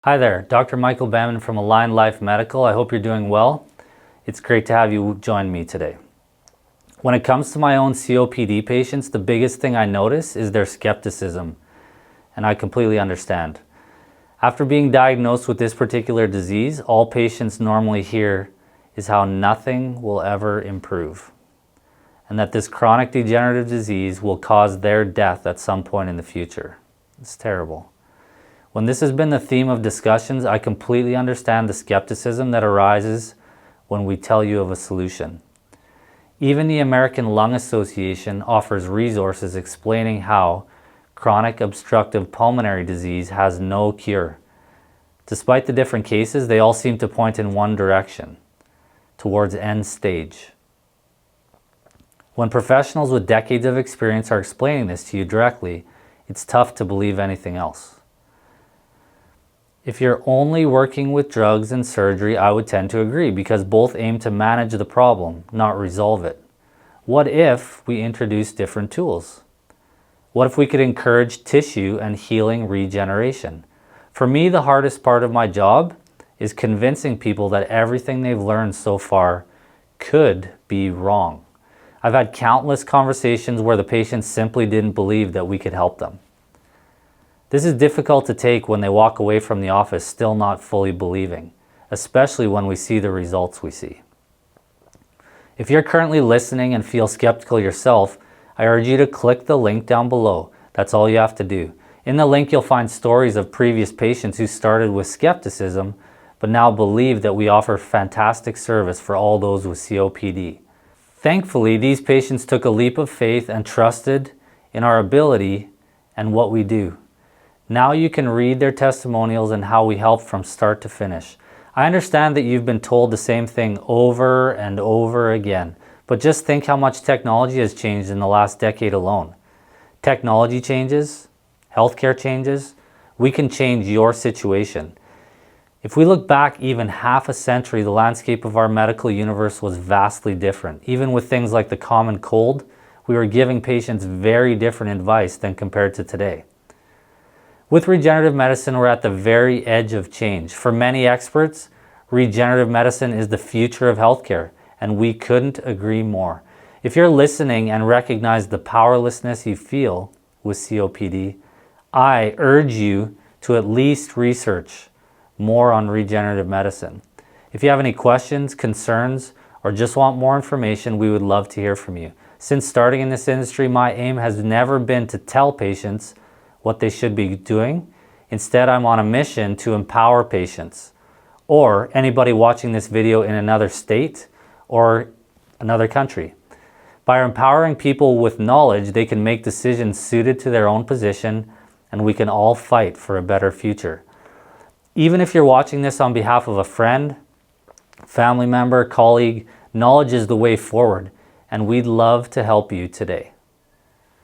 Hi there, Dr. Michael Banman from Align Life Medical. I hope you're doing well. It's great to have you join me today. When it comes to my own COPD patients, the biggest thing I notice is their skepticism, and I completely understand. After being diagnosed with this particular disease, all patients normally hear is how nothing will ever improve, and that this chronic degenerative disease will cause their death at some point in the future. It's terrible. When this has been the theme of discussions, I completely understand the skepticism that arises when we tell you of a solution. Even the American Lung Association offers resources explaining how chronic obstructive pulmonary disease has no cure. Despite the different cases, they all seem to point in one direction, towards end stage. When professionals with decades of experience are explaining this to you directly, it's tough to believe anything else. If you're only working with drugs and surgery, I would tend to agree because both aim to manage the problem, not resolve it. What if we introduce different tools? What if we could encourage tissue and healing regeneration? For me, the hardest part of my job is convincing people that everything they've learned so far could be wrong. I've had countless conversations where the patients simply didn't believe that we could help them. This is difficult to take when they walk away from the office still not fully believing, especially when we see the results we see. If you're currently listening and feel skeptical yourself, I urge you to click the link down below. That's all you have to do. In the link, you'll find stories of previous patients who started with skepticism, but now believe that we offer fantastic service for all those with COPD. Thankfully, these patients took a leap of faith and trusted in our ability and what we do. Now you can read their testimonials and how we help from start to finish. I understand that you've been told the same thing over and over again, but just think how much technology has changed in the last decade alone. Technology changes, healthcare changes, we can change your situation. If we look back even half a century, the landscape of our medical universe was vastly different. Even with things like the common cold, we were giving patients very different advice than compared to today. With regenerative medicine, we're at the very edge of change. For many experts, regenerative medicine is the future of healthcare, and we couldn't agree more. If you're listening and recognize the powerlessness you feel with COPD, I urge you to at least research more on regenerative medicine. If you have any questions, concerns, or just want more information, we would love to hear from you. Since starting in this industry, my aim has never been to tell patients what they should be doing. Instead, I'm on a mission to empower patients or anybody watching this video in another state or another country. By empowering people with knowledge, they can make decisions suited to their own position, and we can all fight for a better future. Even if you're watching this on behalf of a friend, family member, colleague, knowledge is the way forward, and we'd love to help you today.